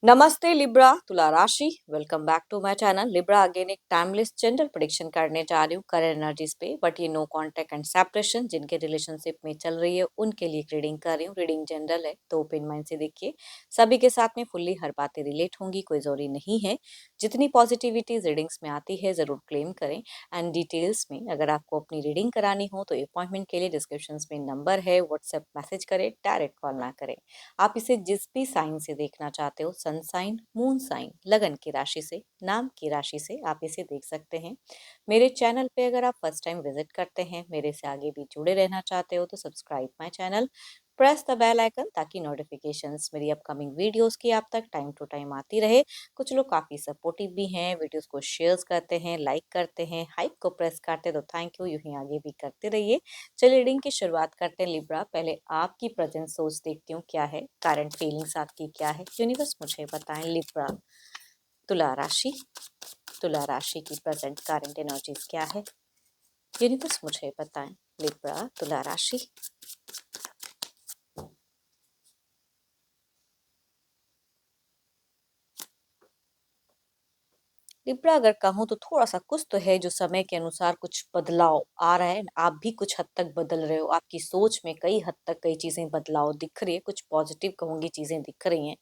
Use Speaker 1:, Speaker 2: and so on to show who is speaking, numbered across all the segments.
Speaker 1: नमस्ते लिब्रा तुला राशि welcome back to my channel Libra. Again एक टाइमलेस जेंडर प्रेडिक्शन करने जा रही हूँ करेंट एनर्जीज पे, बट ये नो कांटेक्ट एंड सेपरेशन जिनके रिलेशनशिप में चल रही है उनके लिए रीडिंग कर रही हूँ। रीडिंग जनरल है तो ओपन माइंड से देखिए। सभी के साथ में फुल्ली हर बातें रिलेट होंगी, कोई जरूरी नहीं है। जितनी पॉजिटिविटी रीडिंग्स में आती है जरूर क्लेम करें। एंड डिटेल्स में अगर आपको अपनी रीडिंग करानी हो तो अपॉइंटमेंट के लिए डिस्क्रिप्शन में नंबर है, व्हाट्सएप मैसेज करें, डायरेक्ट कॉल ना करें। आप इसे जिस भी साइन से देखना चाहते हो, सन साइन, मून साइन, लगन की राशि से, नाम की राशि से आप इसे देख सकते हैं। मेरे चैनल पे अगर आप फर्स्ट टाइम विजिट करते हैं, मेरे से आगे भी जुड़े रहना चाहते हो तो subscribe my channel, press the bell icon ताकि नोटिफिकेशंस मेरी अपकमिंग वीडियोस की आप तक टाइम टू टाइम आती रहे। कुछ लोग काफ़ी सपोर्टिव भी हैं, वीडियोस को शेयर करते हैं, लाइक करते हैं, हाइप को प्रेस करते हैं, तो थैंक यू, यूं ही आगे भी करते रहिए। चलिए रीडिंग की शुरुआत करते हैं लिब्रा। पहले आपकी प्रेजेंट सोच देखती हूँ क्या है, करंट फीलिंग्स आपकी क्या है, यूनिवर्स मुझे बताएं। लिब्रा तुला राशि, तुला राशि की प्रेजेंट करंट एनर्जीज क्या है, यूनिवर्स मुझे बताएं। लिब्रा तुला राशि। लिब्रा अगर कहूँ तो थोड़ा सा कुछ तो है जो समय के अनुसार कुछ बदलाव आ रहा है। आप भी कुछ हद तक बदल रहे हो, आपकी सोच में कई हद तक कई चीज़ें बदलाव दिख रही है, कुछ पॉजिटिव कहूँगी चीज़ें दिख रही हैं।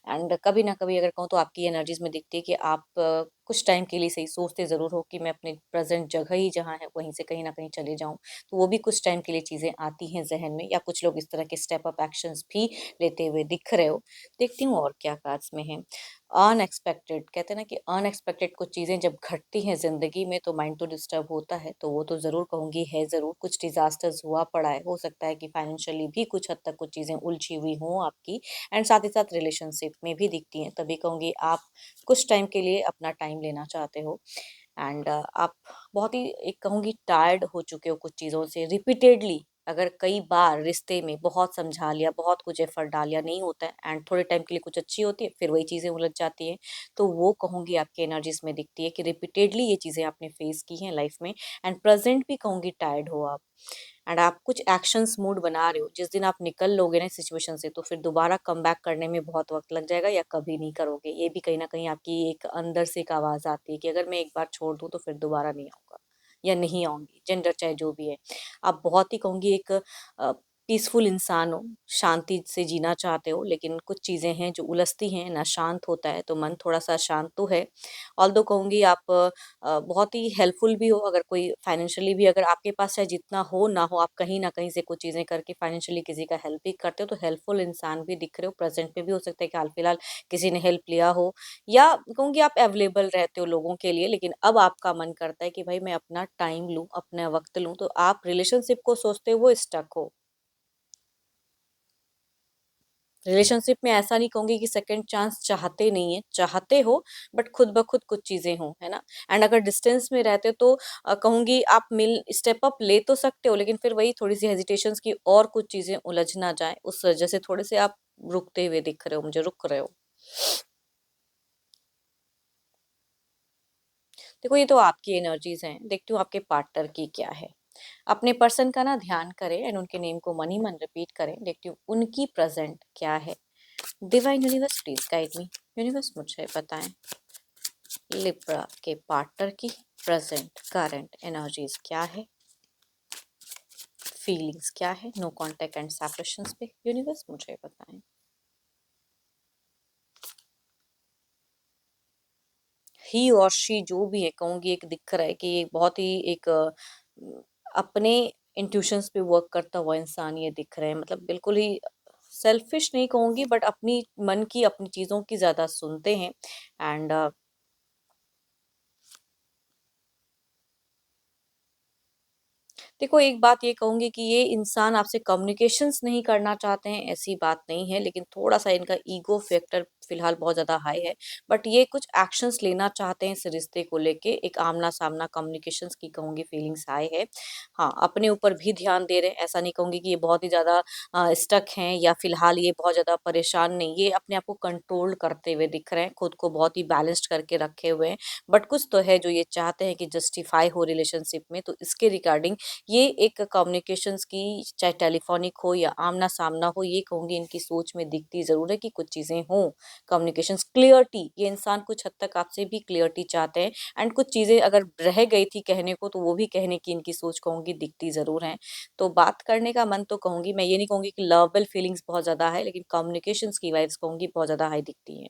Speaker 1: एंड कभी ना कभी अगर कहूँ तो आपकी एनर्जीज में दिखती है कि आप कुछ टाइम के लिए सही सोचते ज़रूर हो कि मैं अपने प्रेजेंट जगह ही जहाँ है वहीं से कहीं ना कहीं चले जाऊँ। तो वो भी कुछ टाइम के लिए चीज़ें आती हैं जहन में, या कुछ लोग इस तरह के स्टेप अप एक्शंस भी लेते हुए दिख रहे हो। देखती हूँ और क्या कार्ड्स में है। अनएक्सपेक्टेड कहते हैं ना कि अनएक्सपेक्टेड कुछ चीज़ें जब घटती हैं ज़िंदगी में तो माइंड तो डिस्टर्ब होता है, तो वो तो ज़रूर कहूँगी है ज़रूर। कुछ डिज़ास्टर्स हुआ पड़ा है, हो सकता है कि फाइनेंशियली भी कुछ हद तक कुछ चीज़ें उलझी हुई हों आपकी, एंड साथ ही साथ रिलेशनशिप में भी दिखती हैं। तभी कहूँगी आप कुछ टाइम के लिए अपना टाइम लेना चाहते हो। एंड आप बहुत ही एक कहूँगी टायर्ड हो चुके हो कुछ चीज़ों से रिपीटेडली। अगर कई बार रिश्ते में बहुत समझा लिया, बहुत कुछ एफर्ट डाल लिया, नहीं होता है एंड थोड़े टाइम के लिए कुछ अच्छी होती है फिर वही चीज़ें उलझ जाती हैं। तो वो कहूँगी आपकी एनर्जीज में दिखती है कि रिपीटेडली ये चीज़ें आपने फेस की हैं लाइफ में। एंड प्रेजेंट भी कहूँगी टायर्ड हो आप। एंड आप कुछ एक्शंस मूड बना रहे हो, जिस दिन आप निकल लोगे ना सिचुएशन से तो फिर दोबारा कम बैक करने में बहुत वक्त लग जाएगा या कभी नहीं करोगे। ये भी कहीं ना कहीं आपकी एक अंदर से एक आवाज़ आती है कि अगर मैं एक बार छोड़ दूँ तो फिर दोबारा नहीं आऊँगा या नहीं आऊँगी, जेंडर चाहे जो भी है। आप बहुत ही कहूँगी एक पीसफुल इंसान हो, शांति से जीना चाहते हो, लेकिन कुछ चीज़ें हैं जो उलझती हैं ना, शांत होता है तो मन थोड़ा सा शांत तो है। ऑल्दो कहूँगी आप बहुत ही हेल्पफुल भी हो। अगर कोई फाइनेंशियली भी अगर आपके पास चाहे जितना हो ना हो, आप कहीं ना कहीं से कुछ चीज़ें करके फाइनेंशियली किसी का हेल्प भी करते हो, तो हेल्पफुल इंसान भी दिख रहे हो। प्रेजेंट में भी हो सकता है कि हाल फिलहाल किसी ने हेल्प लिया हो, या कहूँगी आप अवेलेबल रहते हो लोगों के लिए, लेकिन अब आपका मन करता है कि भाई मैं अपना टाइम लूँ, अपना वक्त लूँ। तो आप रिलेशनशिप को सोचते हो स्टक हो। रिलेशनशिप में ऐसा नहीं कहूँगी कि सेकंड चांस चाहते नहीं है, चाहते हो, बट खुद ब खुद कुछ चीज़ें हों, है ना? एंड अगर डिस्टेंस में रहते हो तो कहूँगी आप मिल स्टेप अप ले तो सकते हो, लेकिन फिर वही थोड़ी-सी हेजिटेशंस की और कुछ चीज़ें उलझ ना जाएँ, उस वजह से थोड़े से आप रुकते हुए दिख रहे हो मुझे, रुक रहे हो। देखो ये तो आपकी एनर्जीज़ हैं, देखती हूँ आपके पार्टनर की क्या है। अपने पर्सन का ना ध्यान करें एंड उनके नेम को मन ही मन रिपीट करें, देखती हूँ उनकी प्रेज़ेंट क्या है। Divine universe please guide me. Universe मुझे बताएँ। लिब्रा के पार्टनर की प्रेजेंट करंट एनर्जीज क्या है, फीलिंग्स क्या है, नो कांटेक्ट एंड सेपरेशंस पे यूनिवर्स मुझे बताएं। ही और शी जो भी है कहूँगी, एक दिख रहा है कि ये बहुत ही एक अपने इंट्यूशंस पे वर्क करता हुआ इंसान ये दिख रहा है। मतलब बिल्कुल ही सेल्फिश नहीं कहूँगी, बट अपनी मन की अपनी चीज़ों की ज़्यादा सुनते हैं। एंड देखो एक बात ये कहूँगी कि ये इंसान आपसे कम्युनिकेशंस नहीं करना चाहते हैं, ऐसी बात नहीं है, लेकिन थोड़ा-सा इनका ईगो फैक्टर फिलहाल बहुत ज़्यादा हाई है। बट ये कुछ एक्शंस लेना चाहते हैं इस रिश्ते को लेके, एक आमना-सामना कम्युनिकेशंस की कहूँगी फीलिंग्स हाई है। हाँ, अपने ऊपर भी ध्यान दे रहे हैं, ऐसा नहीं कहूँगी कि ये बहुत ही ज़्यादा स्टक हैं या फिलहाल ये बहुत ज़्यादा परेशान नहीं, ये अपने आप को कंट्रोल करते हुए दिख रहे हैं, खुद को बहुत ही बैलेंस्ड करके रखे हुए हैं। बट कुछ तो है जो ये चाहते हैं कि जस्टिफाई हो रिलेशनशिप में, तो इसके रिगार्डिंग ये एक कम्युनिकेशंस की, चाहे टेलीफोनिक हो या आमना-सामना हो, ये कहूँगी इनकी सोच में दिखती ज़रूर है कि कुछ चीज़ें हों। कम्युनिकेशंस क्लियरिटी, ये इंसान कुछ हद तक आपसे भी क्लियरिटी चाहते हैं, एंड कुछ चीज़ें अगर रह गई थी कहने को, तो वो भी कहने की इनकी सोच कहूँगी दिखती ज़रूर है। तो बात करने का मन तो कहूँगी, मैं ये नहीं कहूँगी कि लवेबल फीलिंग्स बहुत ज़्यादा है, लेकिन कम्युनिकेशंस की वाइब्स कहूँगी बहुत ज़्यादा हाई दिखती हैं।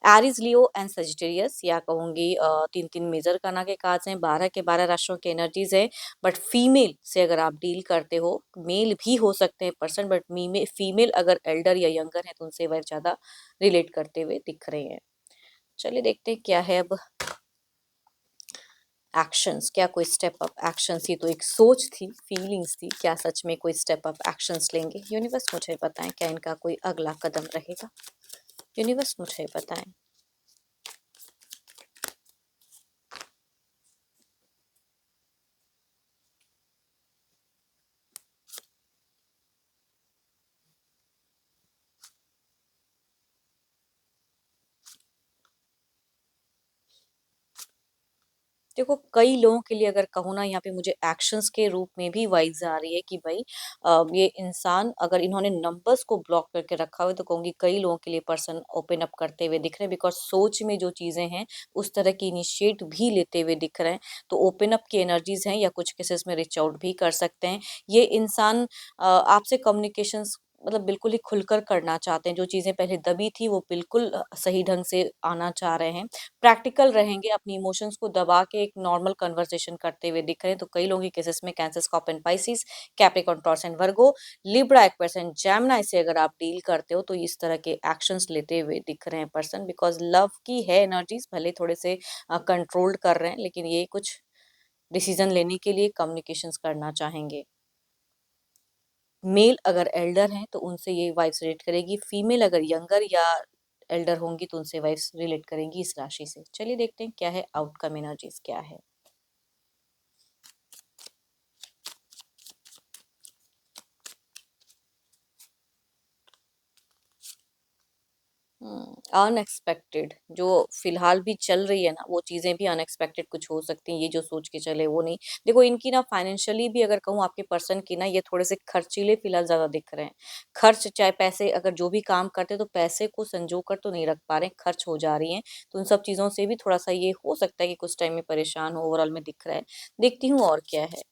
Speaker 1: एरीज, लियो एंड सजिटेरियस, या कहूँगी 3-3 मेजर करना के कार्ड्स हैं, 12 के 12 राशियों की एनर्जीज है। बट फीमेल से अगर आप डील करते हो, मेल भी हो सकते हैं पर्सन, बट फीमेल अगर एल्डर या यंगर है तो उनसे वह ज़्यादा रिलेट करते हुए दिख रहे हैं। चलिए देखते हैं क्या है अब एक्शंस, क्या कोई स्टेप अप एक्शंस, ये तो एक सोच थी, फीलिंग्स थी, क्या सच में कोई स्टेप अप एक्शंस लेंगे? यूनिवर्स मुझे बताएं, क्या इनका कोई अगला कदम रहेगा? यूनिवर्स मुझे बताएं। देखो, कई लोगों के लिए अगर कहूँ ना, यहाँ पे मुझे एक्शंस के रूप में भी वाइब्स आ रही है कि भाई ये इंसान, अगर इन्होंने नंबर्स को ब्लॉक करके रखा हुआ है, तो कहूँगी कई लोगों के लिए पर्सन ओपन अप करते हुए दिख रहे हैं, बिकॉज़ सोच में जो चीज़ें हैं, उस तरह की इनिशिएट भी लेते हुए दिख रहे हैं। तो ओपन अप की एनर्जीज़ हैं, या कुछ केसेस में रीच आउट भी कर सकते हैं। ये इंसान आपसे कम्युनिकेशंस मतलब बिल्कुल ही खुलकर करना चाहते हैं। जो चीज़ें पहले दबी थी, वो बिल्कुल सही ढंग से आना चाह रहे हैं। प्रैक्टिकल रहेंगे, अपनी इमोशंस को दबा के एक नॉर्मल कन्वर्सेशन करते हुए दिख रहे हैं। तो कई लोगों के केसेस में cancer, scorpion, Pisces, Capricorn, taurus and Virgo, Libra, Aquarius and Gemini से अगर आप डील करते हो, तो इस तरह के एक्शंस लेते हुए दिख रहे हैं पर्सन, बिकॉज लव की है एनर्जीज, भले थोड़े से कंट्रोल्ड कर रहे हैं, लेकिन ये कुछ डिसीजन लेने के लिए कम्युनिकेशंस करना चाहेंगे। मेल अगर एल्डर हैं तो उनसे ये वाइब्स रिलेट करेगी, फीमेल अगर यंगर या एल्डर होंगी तो उनसे वाइब्स रिलेट करेंगी इस राशि से। चलिए देखते हैं क्या है आउटकम एनर्जीज क्या है। अनएक्सपेक्टेड, जो फिलहाल भी चल रही है ना, वो चीजें भी अनएक्सपेक्टेड कुछ हो सकती हैं। ये जो सोच के चले वो नहीं। देखो, इनकी ना फाइनेंशियली भी अगर कहूँ, आपके पर्सन की ना, ये थोड़े से खर्चीले फिलहाल ज्यादा दिख रहे हैं। खर्च, चाहे पैसे, अगर जो भी काम करते हैं तो पैसे को संजो कर तो नहीं रख पा रहे हैं, खर्च हो जा रही हैं। तो उन सब चीजों से भी थोड़ा सा ये हो सकता है कि कुछ टाइम में परेशान हो, ओवरऑल में दिख रहा है। देखती हूँ और क्या है,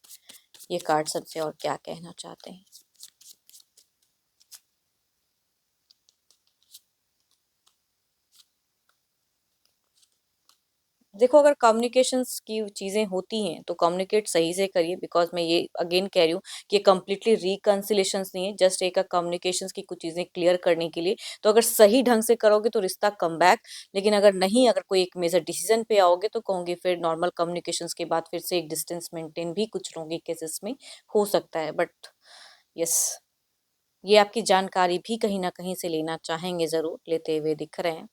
Speaker 1: ये कार्ड सबसे और क्या कहना चाहते हैं। देखो, अगर कम्युनिकेशंस की चीज़ें होती हैं तो कम्युनिकेट सही से करिए, बिकॉज़ मैं ये अगेन कह रही हूँ कि ये कंप्लीटली रिकन्सिलेशंस नहीं है, जस्ट एक कम्युनिकेशंस की कुछ चीज़ें क्लियर करने के लिए। तो अगर सही ढंग से करोगे तो रिश्ता कम बैक, लेकिन अगर नहीं, अगर कोई एक मेजर डिसीजन पे आओगे तो कहूँगी फिर नॉर्मल कम्युनिकेशंस के बाद फिर से एक डिस्टेंस मेंटेन भी कुछ लोगों के केसेस में हो सकता है। बट यस, ये आपकी जानकारी भी कहीं न कहीं से लेना चाहेंगे, ज़रूर लेते हुए दिख रहे हैं।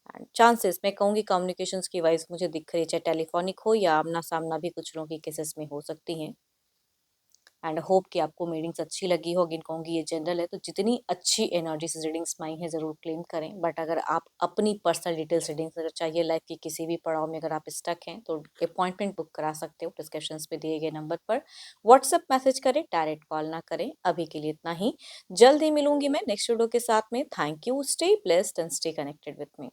Speaker 1: एंड चांसेस, मैं कहूँगी कम्युनिकेशंस की वाइज मुझे दिख रही है, चाहे टेलीफोनिक हो या आमना सामना भी कुछ लोगों की केसेस में हो सकती हैं। एंड होप कि आपको रीडिंग्स अच्छी लगी होगी। कहूँगी ये जनरल है, तो जितनी अच्छी एनर्जी से रीडिंग्स में आई हैं ज़रूर क्लेम करें। बट अगर आप अपनी पर्सनल डिटेल्स रीडिंग्स अगर चाहिए, लाइफ के किसी भी पड़ाव में अगर आप स्टक हैं, तो अपॉइंटमेंट बुक करा सकते हो डिस्क्रिप्शन पे दिए गए नंबर पर। व्हाट्सएप मैसेज करें, डायरेक्ट कॉल ना करें। अभी के लिए इतना ही। जल्द ही मिलूंगी मैं नेक्स्ट वीडियो के साथ में। Thank you, stay blessed and stay connected with me.